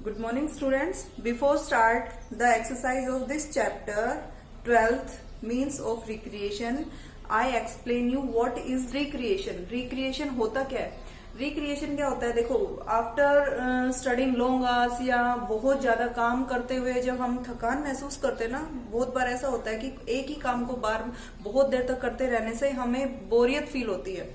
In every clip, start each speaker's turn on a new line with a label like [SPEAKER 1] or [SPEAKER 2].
[SPEAKER 1] Good morning students. Before start the exercise of this chapter 12th means of recreation, I explain you what is recreation. Recreation होता क्या है? Recreation क्या होता है? देखो, after studying long hours या बहुत ज्यादा काम करते हुए जब हम थकान महसूस करते हैं ना, बहुत बार ऐसा होता है कि एक ही काम को बार बहुत देर तक करते रहने से हमें बोरियत फील होती है,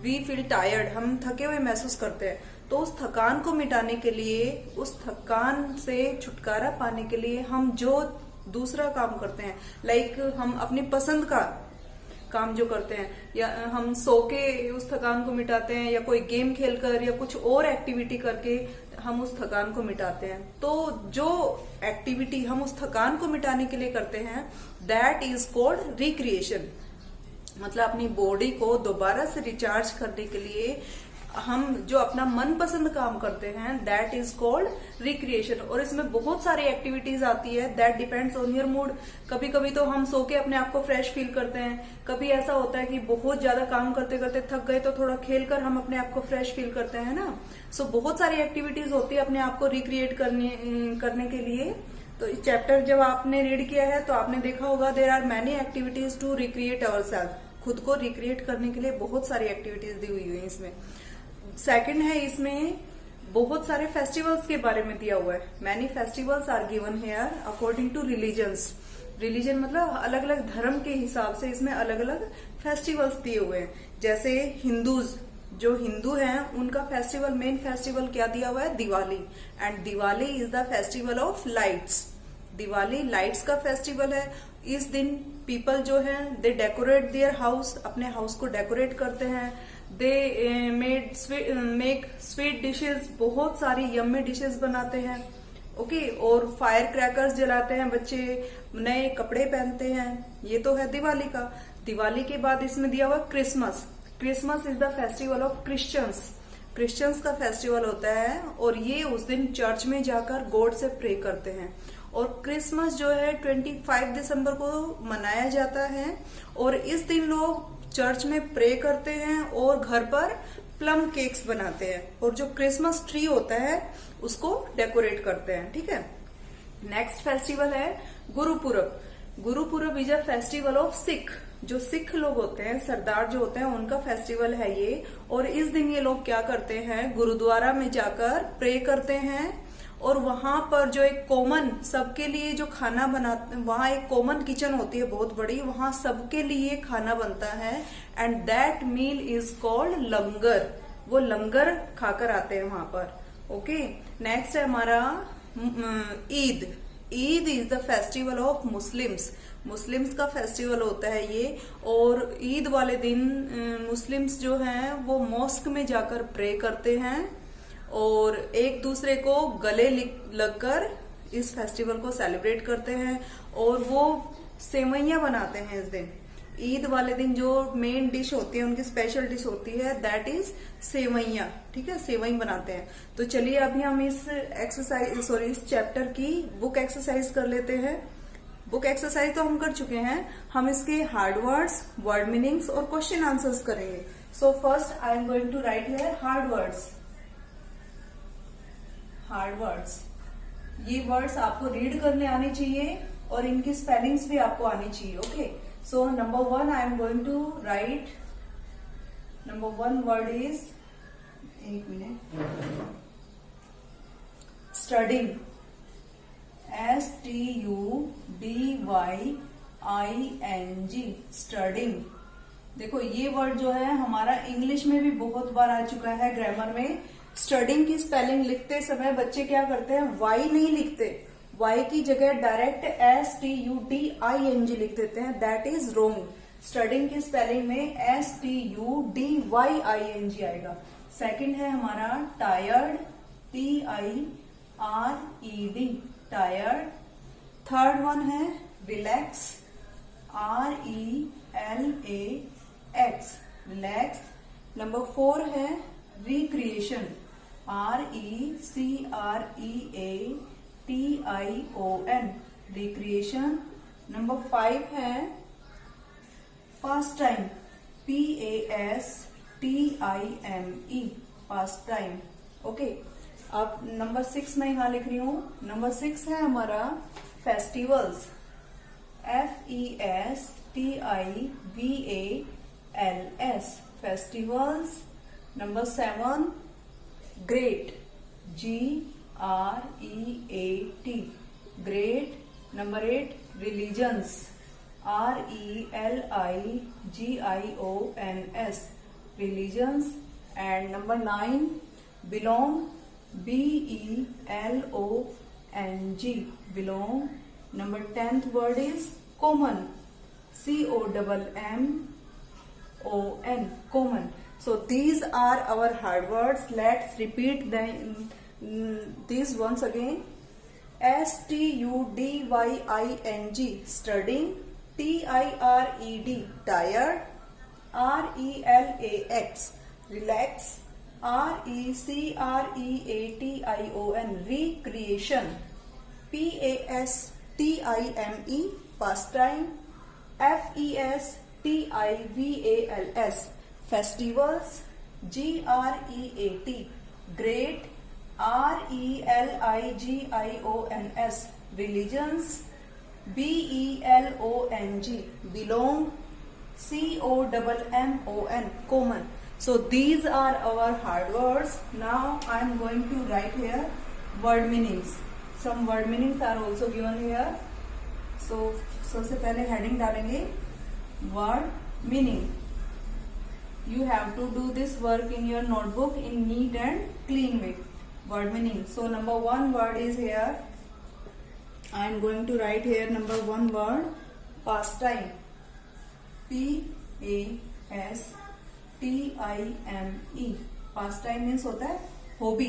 [SPEAKER 1] वी फील टायर्ड, हम थके हुए महसूस करते हैं। तो उस थकान को मिटाने के लिए, उस थकान से छुटकारा पाने के लिए हम जो दूसरा काम करते हैं, लाइक हम अपनी पसंद का काम जो करते हैं, या हम सो के उस थकान को मिटाते हैं, या कोई गेम खेलकर या कुछ और एक्टिविटी करके हम उस थकान को मिटाते हैं। तो जो एक्टिविटी हम उस थकान को मिटाने के लिए करते हैं, दैट इज कॉल्ड रिक्रिएशन। मतलब अपनी बॉडी को दोबारा से रिचार्ज करने के लिए हम जो अपना मनपसंद काम करते हैं, दैट इज कॉल्ड रिक्रिएशन। और इसमें बहुत सारी एक्टिविटीज आती है, that depends on your mood. कभी कभी तो हम सो के अपने आप को फ्रेश फील करते हैं, कभी ऐसा होता है कि बहुत ज्यादा काम करते करते थक गए तो थोड़ा खेल कर हम अपने आप को फ्रेश फील करते हैं ना। सो बहुत सारी एक्टिविटीज होती है अपने आप को रिक्रिएट करने के लिए। तो इस चैप्टर जब आपने रीड किया है तो आपने देखा होगा, there are many activities to recreate ourself. खुद को रिक्रिएट करने के लिए बहुत सारी एक्टिविटीज दी हुई है इसमें। सेकंड है, इसमें बहुत सारे फेस्टिवल्स के बारे में दिया हुआ है। Many festivals are given here according to religions. Religion मतलब अलग अलग धर्म के हिसाब से इसमें अलग अलग फेस्टिवल्स दिए हुए हैं। जैसे हिंदूज, जो हिंदू हैं उनका फेस्टिवल, मेन फेस्टिवल क्या दिया हुआ है? Diwali. And Diwali is the festival of lights. Diwali lights का फेस्टिवल है। इस दिन पीपल जो है दे डेकोरेट देयर हाउस, अपने हाउस को डेकोरेट करते हैं। दे मेक स्वीट डिशेस, बहुत सारी यम्मी डिशेस बनाते हैं। ओके, और फायर क्रैकर्स जलाते हैं, बच्चे नए कपड़े पहनते हैं। ये तो है दिवाली का। दिवाली के बाद इसमें दिया हुआ Christmas. Christmas is the festival of Christians. Christians का फेस्टिवल होता है और ये उस दिन चर्च में जाकर गॉड से प्रे करते हैं। और क्रिसमस जो है 25 दिसंबर को मनाया जाता है और इस दिन लोग चर्च में प्रे करते हैं और घर पर प्लम केक्स बनाते हैं और जो क्रिसमस ट्री होता है उसको डेकोरेट करते हैं। ठीक है। नेक्स्ट फेस्टिवल है Gurpurab. Gurpurab is a festival of Sikh. जो सिख लोग होते हैं, सरदार जो होते हैं, उनका फेस्टिवल है ये। और इस दिन ये लोग क्या करते हैं? गुरुद्वारा में जाकर प्रे करते हैं और वहां पर जो एक कॉमन सबके लिए जो खाना बनाते, वहां एक कॉमन किचन होती है बहुत बड़ी, वहां सबके लिए खाना बनता है and that meal is called langar. वो लंगर खाकर आते हैं वहां पर। ओके। नेक्स्ट है हमारा Eid. Eid is the festival of Muslims. Muslims का फेस्टिवल होता है ये। और ईद वाले दिन मुस्लिम्स जो हैं वो मॉस्क में जाकर प्रे करते हैं और एक दूसरे को गले लगकर इस फेस्टिवल को सेलिब्रेट करते हैं। और वो सेवइयां बनाते हैं इस दिन। ईद वाले दिन जो मेन डिश होती है, उनकी स्पेशल डिश होती है, दैट इज सेवइयां। ठीक है, सेवई बनाते हैं। तो चलिए अभी हम इस इस चैप्टर की बुक एक्सरसाइज कर लेते हैं। बुक एक्सरसाइज तो हम कर चुके हैं, हम इसके हार्ड वर्ड्स, वर्ड मीनिंग्स और क्वेश्चन आंसर्स करेंगे। So first I am going to write here hard words. Hard words, ये वर्ड्स आपको रीड करने आने चाहिए और इनकी स्पेलिंग्स भी आपको आनी चाहिए। Okay. So number 1 I am going to write. Number 1 word is, एक मिनट, स्टडिंग। STUDYING, studying. देखो ये वर्ड जो है हमारा इंग्लिश में भी बहुत बार आ चुका है ग्रामर में। स्टडिंग की स्पेलिंग लिखते समय बच्चे क्या करते हैं? वाई नहीं लिखते, वाई की जगह डायरेक्ट STUDING लिख देते हैं, दैट इज रोंग। स्टडिंग की स्पेलिंग में STUDYING आएगा। सेकंड है हमारा tired, TIRED, tired. Third one है रिलैक्स, RELAX, रिलैक्स। नंबर 4 है रिक्रिएशन, RECREATION, रिक्रिएशन। नंबर 5 है past time, PASTIME, past time. Okay. अब नंबर 6 मैं यहाँ लिख रही हूँ। नंबर 6 है हमारा festivals, FESTIVALS, festivals. Number 7 great, GREAT, great. Number 8 religions, RELIGIONS, religions. And number 9 belong, BELONG, belong. Number 10th word is common, COMMON, common. So these are our hard words. Let's repeat these once again. STUDYING, studying. TIRED, tired. RELAX, relax. RECREATION, recreation. PASTIME, pastime. FESTIVALS, festivals. GREAT, great. RELIGIONS, religions. BELONG, belong. COMMON, common. So these are our hard words. Now I am going to write here word meanings. Some word meanings are also given here. So सबसे पहले heading डालेंगे word meaning. You have to do this work in your notebook in neat and clean way. Word meaning. So number 1 word is here. I am going to write here number 1 word, pastime. PASTIME, pastime means होता है hobby,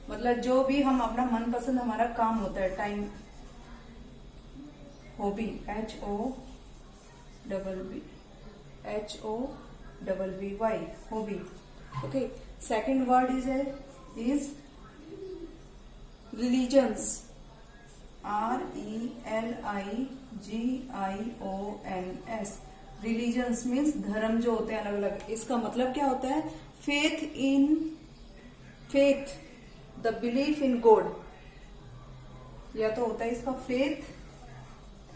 [SPEAKER 1] मतलब जो भी हम अपना मनपसंद हमारा काम होता है, time, hobby, HOBBY, hobby. Okay. Second word is religions, RELIGIONS, religions means धर्म जो होते हैं अलग अलग. इसका मतलब क्या होता है? Faith, the belief in God, या तो होता है इसका फेथ,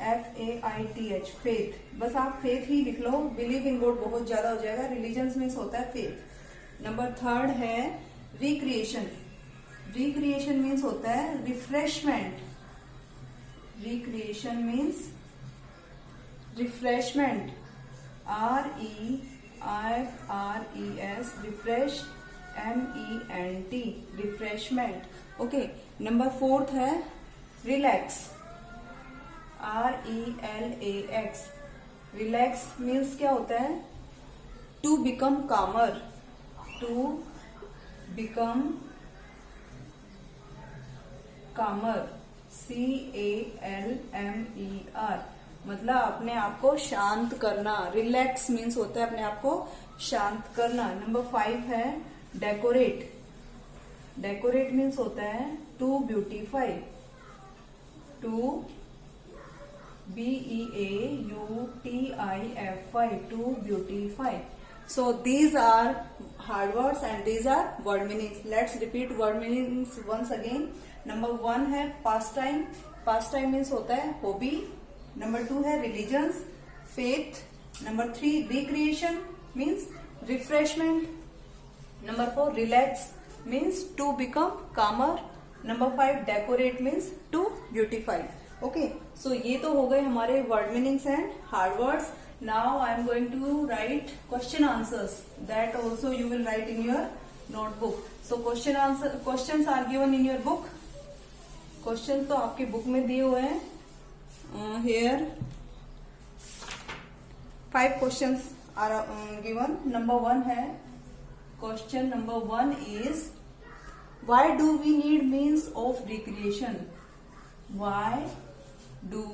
[SPEAKER 1] FAITH, फेथ. बस आप फेथ ही लिख लो, बिलीव इन गॉड बहुत ज्यादा हो जाएगा. रिलीजन्स मीन्स होता है फेथ. नंबर 3 है रिक्रिएशन. रिक्रिएशन मीन्स होता है refreshment. Recreation means refreshment, REIFRES, refresh, MENT, refreshment. Okay. Number 4 है रिलैक्स, RELAX, रिलैक्स मीन्स क्या होता है? टू बिकम कामर, टू बिकम कामर, CALMER, मतलब अपने आप को शांत करना. रिलैक्स मीन्स होता है अपने आप को शांत करना. नंबर 5 है डेकोरेट. डेकोरेट मीन्स होता है to beautify, to BEAUTIFY, to beautify. So these are hard words and these are word meanings. Let's repeat word meanings once again. Number 1 है pastime. Pastime means होता है hobby. Number 2 है religions, faith. Number 3 recreation means refreshment. Number 4 relax means to become calmer. Number 5 decorate means to beautify. Okay, so ये तो हो गए हमारे word meanings and hard words. Now I am going to write question answers. That also you will write in your notebook. So questions are given in your book. Questions तो आपके book में दिए हुए हैं. Here 5 questions are given. Number 1 है, question number 1 is, why do we need means of recreation? Why do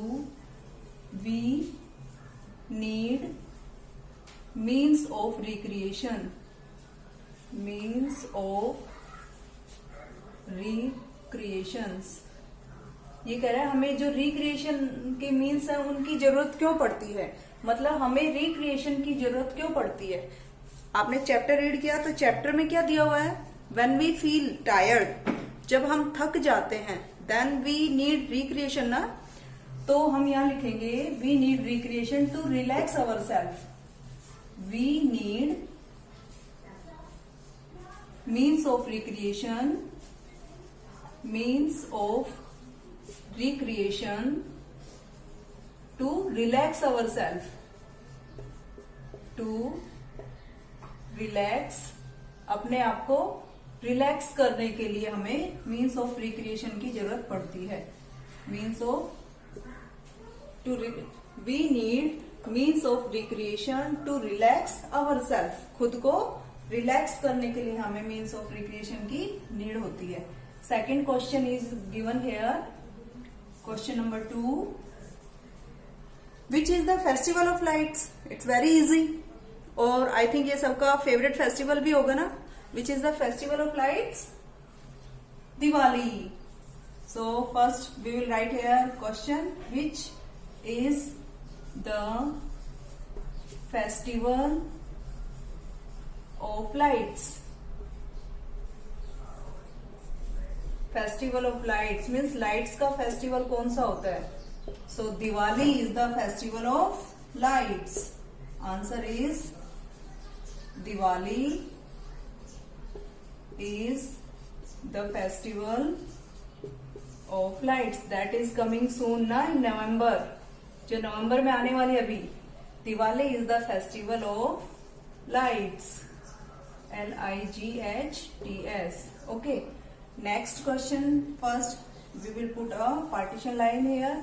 [SPEAKER 1] we need means of recreation? Means of recreations. ये कह रहा है हमें जो रिक्रिएशन के मीन्स है उनकी जरूरत क्यों पड़ती है, मतलब हमें रिक्रिएशन की जरूरत क्यों पड़ती है. आपने चैप्टर रीड किया तो चैप्टर में क्या दिया हुआ है? व्हेन वी फील टायर्ड, जब हम थक जाते हैं देन वी नीड रिक्रिएशन ना, तो हम यहां लिखेंगे we need recreation to relax our self. We need means of recreation to relax ourselves, to relax अपने आप को रिलैक्स करने के लिए हमें मीन्स ऑफ रिक्रिएशन की जरूरत पड़ती है। Means of to we need means of recreation to relax our self. खुद को रिलैक्स करने के लिए हमें मीन्स ऑफ रिक्रिएशन की नीड होती है। Second question is given here, question number 2, which is the festival of lights? It's very easy, और आई थिंक ये सबका फेवरेट फेस्टिवल भी होगा ना। Which is the festival of lights? Diwali. So first we will write here question, which is the festival of lights? Festival of lights means lights का festival कौन सा होता है? So Diwali is the festival of lights. Answer is Diwali is the festival of lights that is coming soon ना, in November, जो नवंबर में आने वाली अभी। Diwali is the festival of lights, LIGHTS. Okay. Next question. First, we will put a partition line here.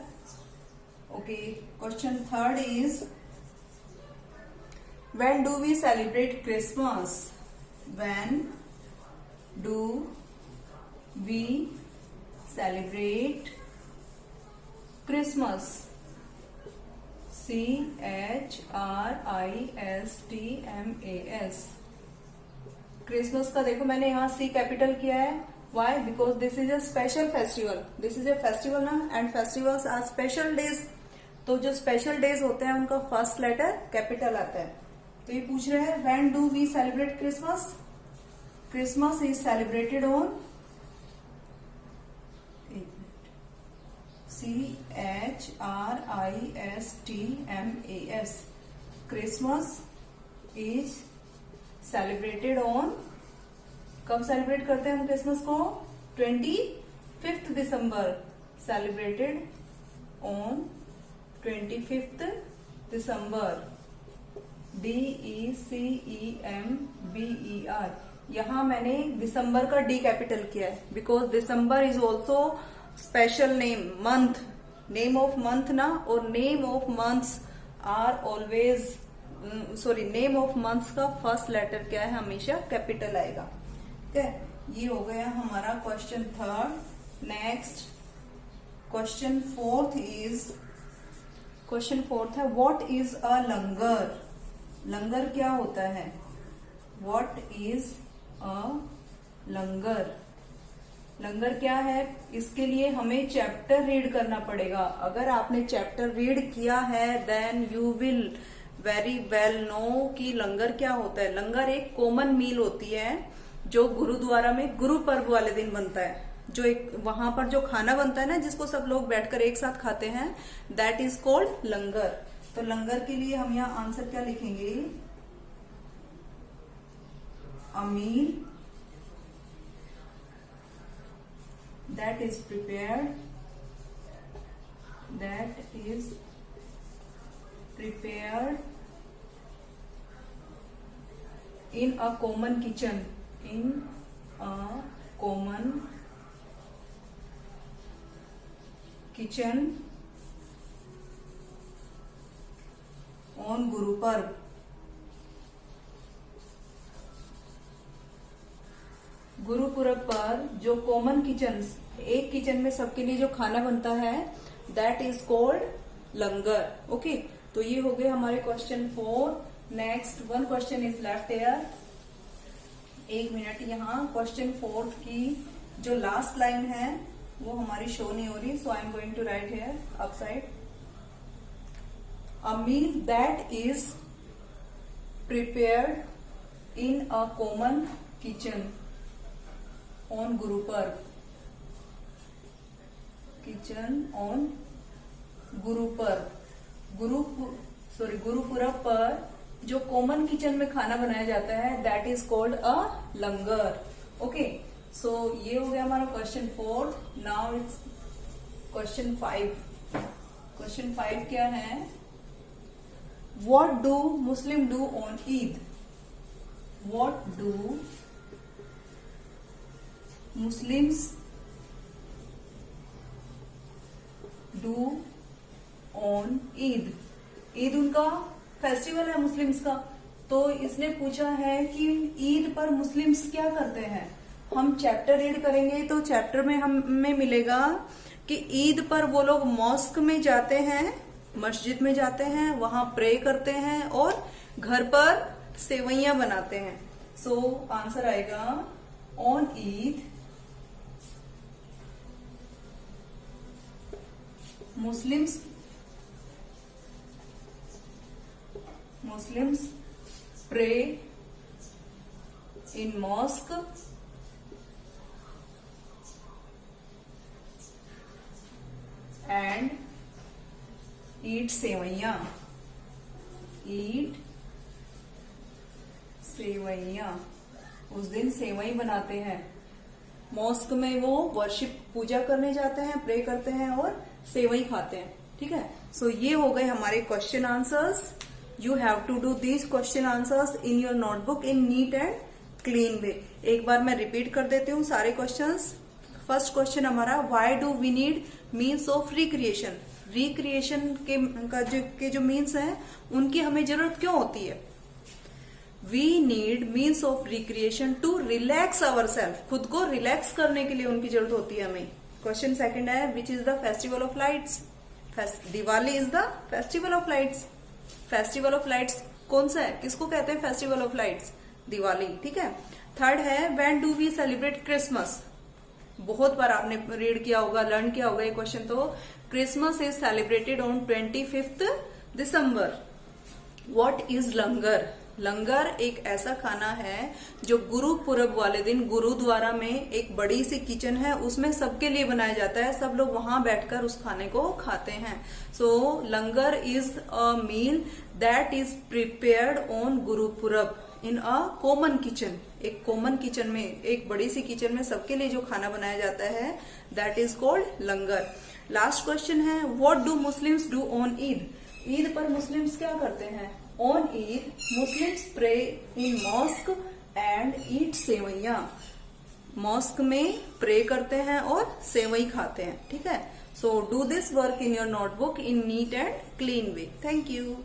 [SPEAKER 1] Okay. Question third is, when do we celebrate Christmas? When do we celebrate Christmas? CHRISTMAS. Christmas का देखो मैंने यहाँ C capital किया है। Y? Because this is a special festival. This is a festival ना, and festivals are special days. तो जो special days होते हैं उनका फर्स्ट लेटर कैपिटल आता है। तो ये पूछ रहे हैं when do we celebrate Christmas? Christmas is celebrated on CHRISTMAS. Christmas is celebrated on, कब सेलिब्रेट करते हैं हम क्रिसमस को? 25 December. Celebrated on 25 December. DECEMBER। यहां मैंने दिसंबर का D कैपिटल किया है because December is also special name, month, name of month ना, और name of months are always name of months का फर्स्ट लेटर क्या है? हमेशा कैपिटल आएगा। ठीक है, ये हो गया हमारा question third. Next question fourth है व्हाट इज अ लंगर? लंगर क्या होता है? व्हाट इज अ लंगर? लंगर क्या है? इसके लिए हमें चैप्टर रीड करना पड़ेगा। अगर आपने चैप्टर रीड किया है then you will very well know कि लंगर क्या होता है। लंगर एक कॉमन मील होती है जो गुरुद्वारा में गुरु पर्व वाले दिन बनता है। जो एक वहां पर जो खाना बनता है ना, जिसको सब लोग बैठकर एक साथ खाते हैं, दैट इज कॉल्ड लंगर। तो लंगर के लिए हम यहाँ आंसर क्या लिखेंगे? अ मील that is prepared in a common kitchen, on Guru Parv। गुरु पूरब पर जो कॉमन किचन, एक किचन में सबके लिए जो खाना बनता है, that is called langar. Okay, तो ये हो गए हमारे question 4। Next one question is left here. एक मिनट, यहाँ क्वेश्चन 4 की जो लास्ट लाइन है वो हमारी शो नहीं हो रही, so I am going to write here upside. A meal that is prepared in a common kitchen on Guru Parv। Kitchen on Gurpurab पर जो कॉमन किचन में खाना बनाया जाता है that is called a langar. Okay, so ये हो गया हमारा question 4। Now it's question 5। Question 5 क्या है? What do Muslim do on Eid? What do Muslims do on Eid? Eid उनका फेस्टिवल है मुस्लिम्स का, तो इसने पूछा है कि ईद पर मुस्लिम्स क्या करते हैं। हम चैप्टर रीड करेंगे तो चैप्टर में हमें मिलेगा कि ईद पर वो लोग मॉस्क में जाते हैं, मस्जिद में जाते हैं, वहां प्रे करते हैं और घर पर सेवैयां बनाते हैं। सो आंसर आएगा on Eid Muslims pray in mosque and eat सेवैयां। उस दिन सेवई बनाते हैं। मॉस्क में वो वर्शिप पूजा करने जाते हैं, प्रे करते हैं और सेवई खाते हैं। ठीक है, सो ये हो गए हमारे question answers. You have to do these question answers in your notebook in neat and clean way. एक बार मैं रिपीट कर देती हूँ सारे क्वेश्चंस। फर्स्ट क्वेश्चन हमारा, why do we need means of recreation? Recreation के जो मीन्स हैं उनकी हमें जरूरत क्यों होती है? We need means of recreation to relax our self. खुद को रिलैक्स करने के लिए उनकी जरूरत होती है हमें। क्वेश्चन सेकंड है, विच is the festival of lights? Diwali is the festival of lights. Festival of lights कौन सा है, किसको कहते हैं फेस्टिवल ऑफ लाइट्स? दिवाली। ठीक है। थर्ड है, when do we celebrate Christmas? बहुत बार आपने रीड किया होगा, लर्न किया होगा ये क्वेश्चन। तो Christmas is celebrated on 25 December. What is langar? Langar एक ऐसा खाना है जो गुरुपुरब वाले दिन गुरुद्वारा में एक बड़ी सी किचन है, उसमें सबके लिए बनाया जाता है। सब लोग वहां बैठकर उस खाने को खाते हैं। So langar is a meal that is prepared on Gurpurab in a common kitchen. एक कॉमन किचन में, एक बड़ी सी किचन में सबके लिए जो खाना बनाया जाता है that is called langar. Last question है, what do Muslims do on Eid? Eid पर मुस्लिम्स क्या करते हैं? On Eid Muslims pray in mosque and eat sewaiyan. Mosque में प्रे करते हैं और सेवई खाते हैं। ठीक है, so do this work in your notebook in neat and clean way. Thank you.